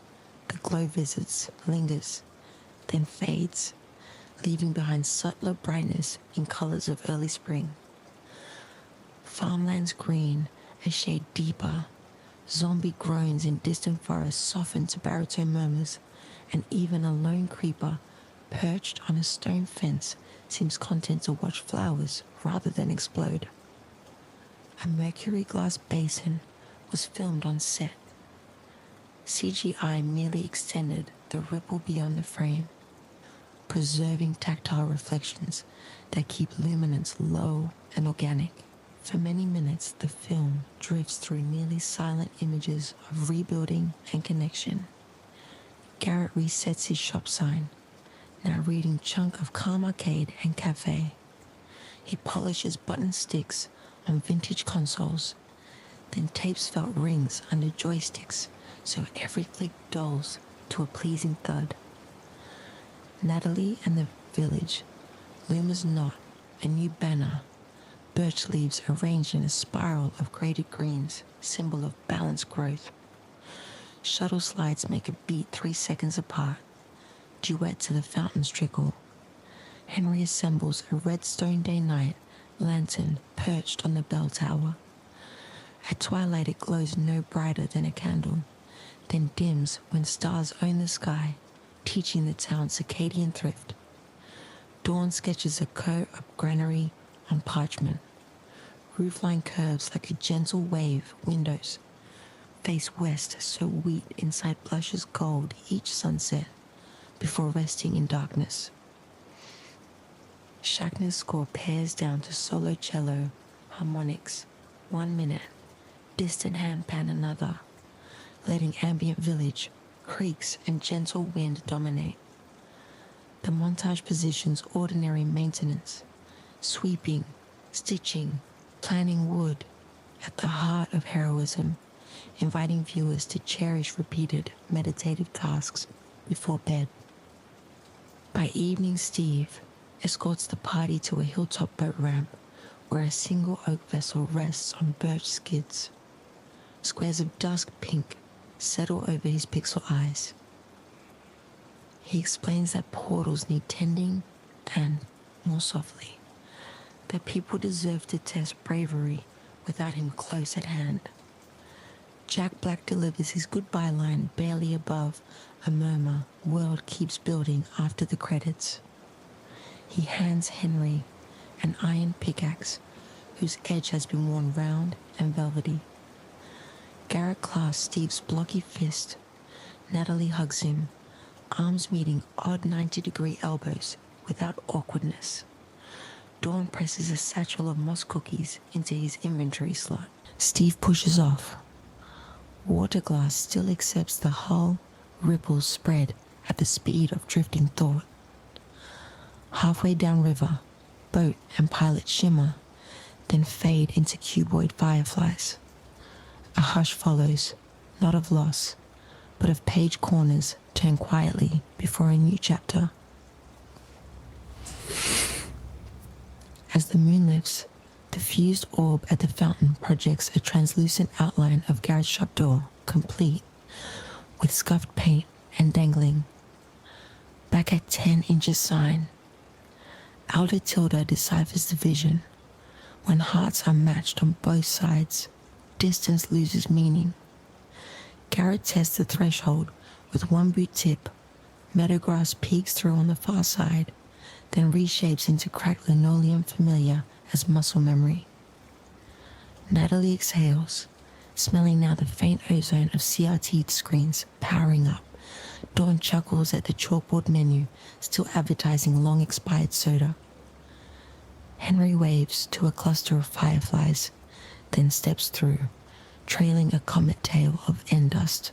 the glow visits, lingers, then fades, leaving behind subtler brightness in colors of early spring. Farmlands green, a shade deeper, zombie groans in distant forests soften to baritone murmurs, and even a lone creeper perched on a stone fence seems content to watch flowers rather than explode. A mercury glass basin was filmed on set. CGI merely extended the ripple beyond the frame, preserving tactile reflections that keep luminance low and organic. For many minutes, the film drifts through nearly silent images of rebuilding and connection. Garrett resets his shop sign, now reading chunk of calm arcade and cafe. He polishes button sticks on vintage consoles, then tapes felt rings under joysticks so every click dulls to a pleasing thud. Natalie and the village looms not, a new banner, birch leaves arranged in a spiral of graded greens, symbol of balanced growth. Shuttle slides make a beat 3 seconds apart, duet to the fountain's trickle. Henry assembles a red stone day night lantern perched on the bell tower. At twilight it glows no brighter than a candle, then dims when stars own the sky, teaching the town circadian thrift. Dawn sketches a coat of granary on parchment. Roofline curves like a gentle wave, windows face west so wheat inside blushes gold each sunset before resting in darkness. Shackner's score pairs down to solo cello, harmonics, 1 minute, distant handpan another, letting ambient village, creeks and gentle wind dominate. The montage positions ordinary maintenance, sweeping, stitching, planning wood at the heart of heroism, inviting viewers to cherish repeated meditative tasks before bed. By evening, Steve escorts the party to a hilltop boat ramp where a single oak vessel rests on birch skids. Squares of dusk pink settle over his pixel eyes. He explains that portals need tending and, more softly, that people deserve to test bravery without him close at hand. Jack Black delivers his goodbye line barely above a murmur world keeps building after the credits. He hands Henry an iron pickaxe whose edge has been worn round and velvety. Garrett clasps Steve's blocky fist. Natalie hugs him, arms meeting odd 90-degree elbows without awkwardness. Dawn presses a satchel of moss cookies into his inventory slot. Steve pushes off. Waterglass still accepts the hull, ripples spread at the speed of drifting thought. Halfway downriver, boat and pilot shimmer, then fade into cuboid fireflies. A hush follows, not of loss, but of page corners turn quietly before a new chapter. As the moon lifts, the fused orb at the fountain projects a translucent outline of Garrett's shop door, complete, with scuffed paint and dangling. Back at 10 inches sign, Elder Tilda deciphers the vision. When hearts are matched on both sides, distance loses meaning. Garrett tests the threshold with one boot tip. Meadowgrass peeks through on the far side, then reshapes into cracked linoleum familiar as muscle memory. Natalie exhales, smelling now the faint ozone of CRT screens powering up. Dawn chuckles at the chalkboard menu, still advertising long-expired soda. Henry waves to a cluster of fireflies, then steps through, trailing a comet tail of end dust.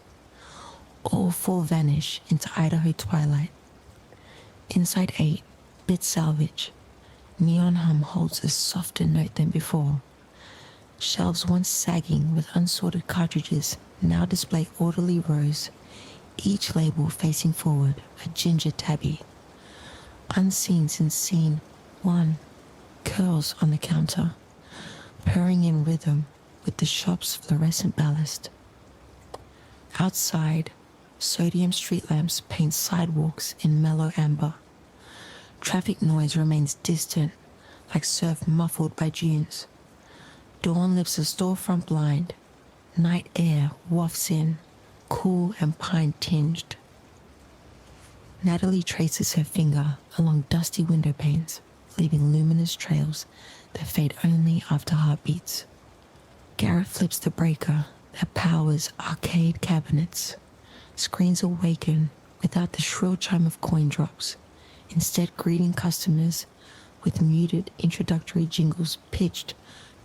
All four vanish into Idaho twilight. Inside 8, bit salvage. Neon hum holds a softer note than before. Shelves once sagging with unsorted cartridges now display orderly rows, each label facing forward, a ginger tabby. Unseen since scene 1, curls on the counter, purring in rhythm with the shop's fluorescent ballast. Outside, sodium street lamps paint sidewalks in mellow amber. Traffic noise remains distant, like surf muffled by dunes. Dawn lifts a storefront blind. Night air wafts in, cool and pine-tinged. Natalie traces her finger along dusty window panes, leaving luminous trails that fade only after heartbeats. Garrett flips the breaker that powers arcade cabinets. Screens awaken without the shrill chime of coin drops, instead greeting customers with muted introductory jingles pitched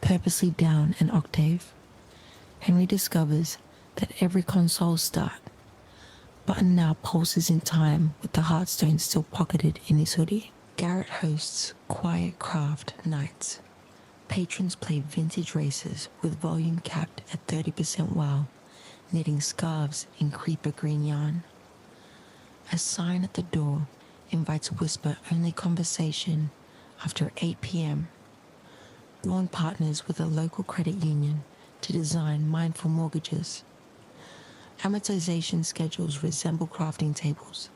purposely down an octave. Henry discovers that every console start button now pulses in time with the heartstone still pocketed in his hoodie. Garrett hosts quiet craft nights. Patrons play vintage races with volume capped at 30% while knitting scarves in creeper green yarn. A sign at the door invites whisper-only conversation after 8 p.m. Dawn partners with a local credit union to design mindful mortgages. Amortization schedules resemble crafting tables,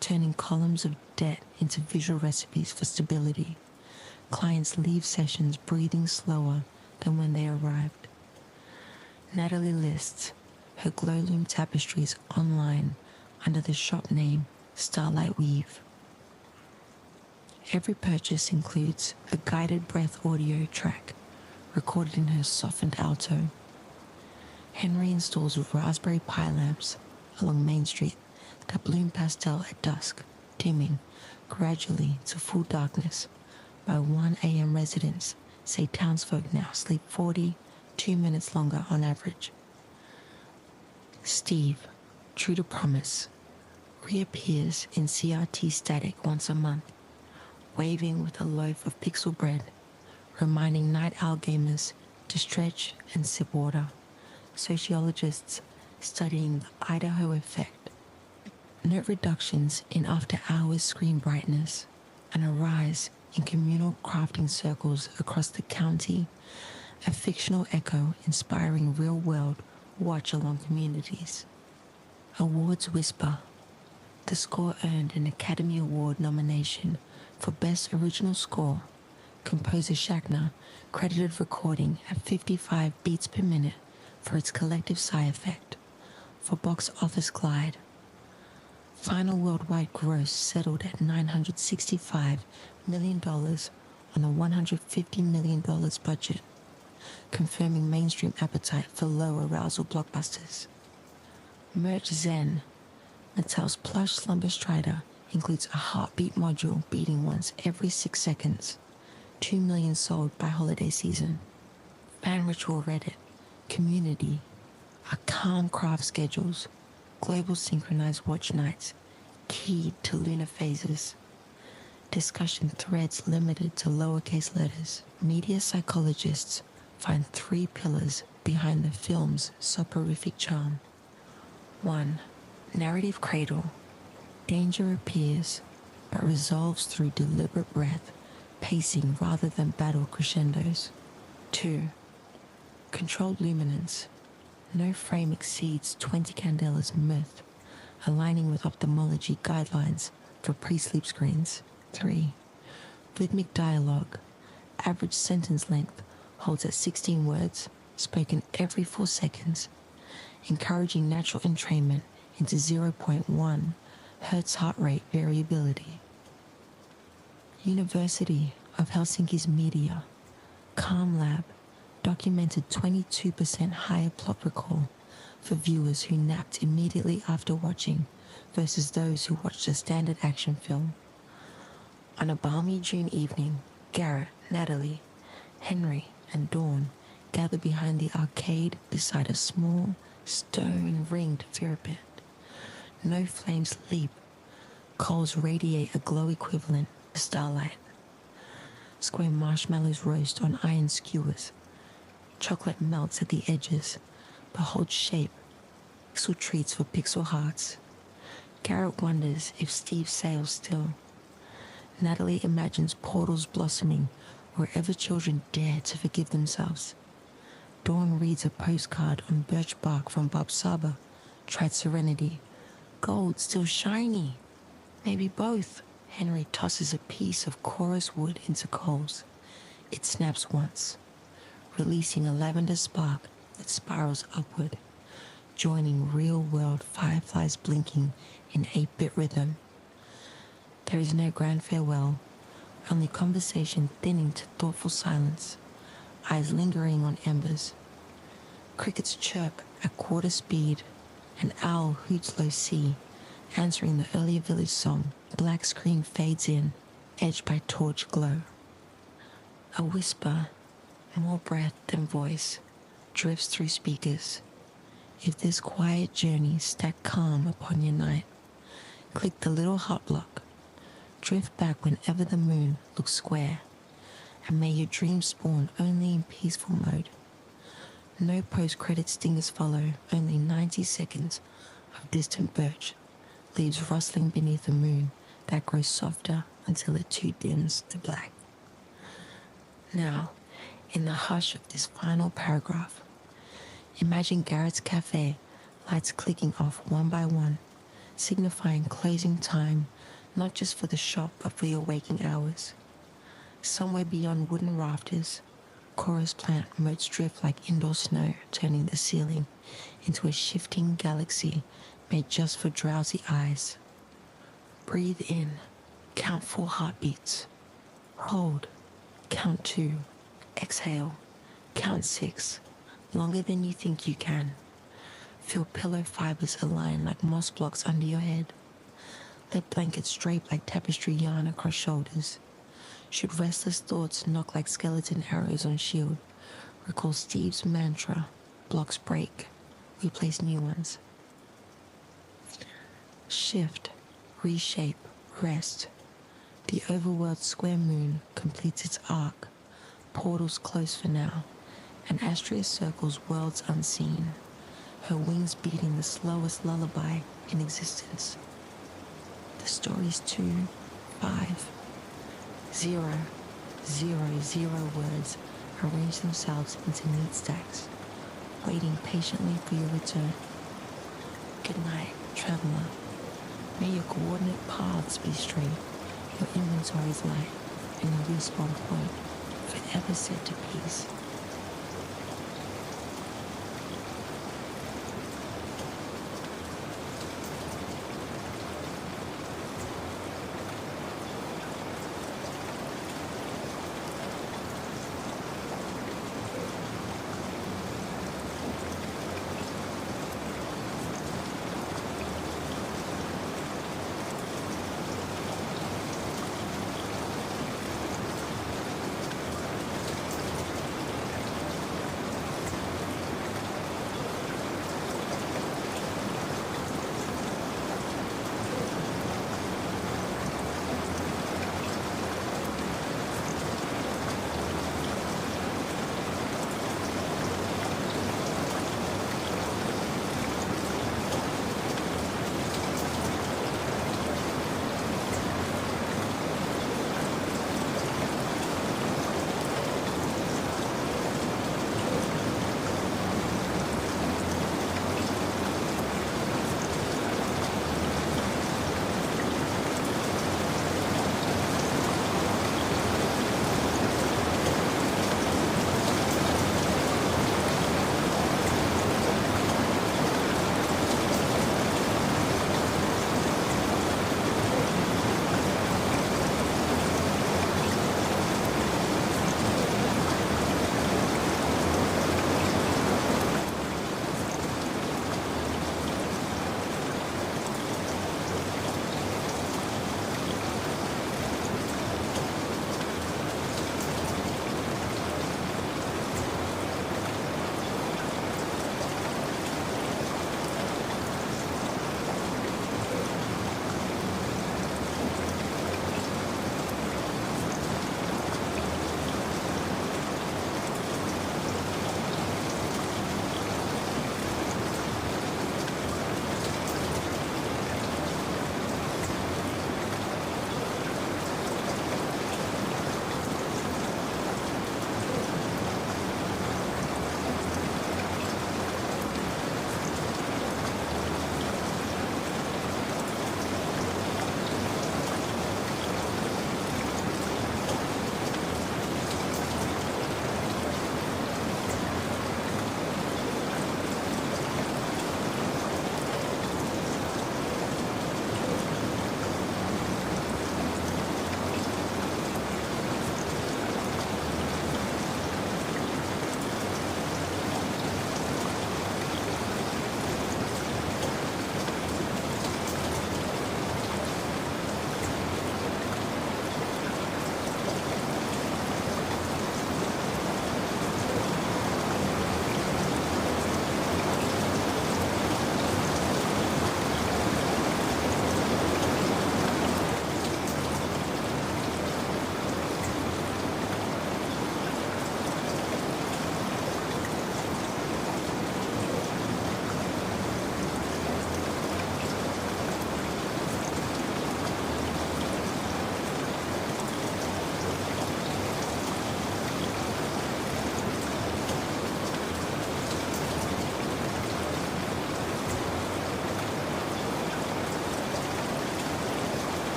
turning columns of debt into visual recipes for stability. Clients leave sessions breathing slower than when they arrived. Natalie lists her glow-loom tapestries online under the shop name Starlight Weave. Every purchase includes a guided breath audio track recorded in her softened alto. Henry installs Raspberry Pi lamps along Main Street that bloom pastel at dusk, dimming gradually to full darkness. By 1 a.m. residents say townsfolk now sleep 42 minutes longer on average. Steve, true to promise, reappears in CRT static once a month, waving with a loaf of pixel bread, reminding night owl gamers to stretch and sip water. Sociologists studying the Idaho effect note reductions in after-hours screen brightness and a rise in communal crafting circles across the county, a fictional echo inspiring real-world watch-along communities. Awards whisper. The score earned an Academy Award nomination for Best Original Score. Composer Shackner credited recording at 55 beats per minute for its collective sigh effect. For box office glide. Final worldwide gross settled at $965 million on a $150 million budget, confirming mainstream appetite for low arousal blockbusters. Merch Zen. Mattel's plush slumber strider includes a heartbeat module beating once every 6 seconds. 2 million sold by holiday season. Fan ritual Reddit. Community. Our calm craft schedules. Global synchronized watch nights. Keyed to lunar phases. Discussion threads limited to lowercase letters. Media psychologists find 3 pillars behind the film's soporific charm. 1. Narrative cradle. Danger appears, but resolves through deliberate breath, pacing rather than battle crescendos. 2. Controlled luminance. No frame exceeds 20 candelas mirth, aligning with ophthalmology guidelines for pre-sleep screens. 3. Rhythmic dialogue. Average sentence length holds at 16 words, spoken every 4 seconds, encouraging natural entrainment into 0.1 Hertz heart rate variability. University of Helsinki's Media, Calm Lab, documented 22% higher plot recall for viewers who napped immediately after watching versus those who watched a standard action film. On a balmy June evening, Garrett, Natalie, Henry, and Dawn gather behind the arcade beside a small, stone-ringed pyramid. No flames leap. Coals radiate a glow equivalent to starlight. Square marshmallows roast on iron skewers. Chocolate melts at the edges, but holds shape. Pixel treats for pixel hearts. Garrett wonders if Steve sails still. Natalie imagines portals blossoming wherever children dare to forgive themselves. Dawn reads a postcard on birch bark from Bob Saba, tried serenity. Gold still shiny. Maybe both. Henry tosses a piece of chorus wood into coals. It snaps once, releasing a lavender spark that spirals upward, joining real-world fireflies blinking in 8-bit rhythm. There is no grand farewell, only conversation thinning to thoughtful silence, eyes lingering on embers. Crickets chirp at quarter speed, an owl hoots low C, answering the earlier village song. Black screen fades in, edged by torch glow. A whisper, more breath than voice, drifts through speakers. If this quiet journey stack calm upon your night, click the little hot block. Drift back whenever the moon looks square, and may your dreams spawn only in peaceful mode. No post-credit stingers follow, only 90 seconds of distant birch, leaves rustling beneath the moon that grows softer until it too dims to black. Now, in the hush of this final paragraph, imagine Garrett's cafe, lights clicking off one by one, signifying closing time, not just for the shop but for your waking hours. Somewhere beyond wooden rafters, chorus plant motes drift like indoor snow, turning the ceiling into a shifting galaxy made just for drowsy eyes. Breathe in, count 4 heartbeats. Hold, count 2. Exhale, count 6. Longer than you think you can. Feel pillow fibers align like moss blocks under your head. Let blankets drape like tapestry yarn across shoulders. Should restless thoughts knock like skeleton arrows on shield, recall Steve's mantra: blocks break, replace new ones. Shift, reshape, rest. The overworld square moon completes its arc. Portals close for now, and Astria circles worlds unseen, her wings beating the slowest lullaby in existence. The story's 2, 5, 0, 0, 0 words arrange themselves into neat stacks, waiting patiently for your return. Good night, traveler. May your coordinate paths be straight, your inventories light, and your respawn point forever set to peace.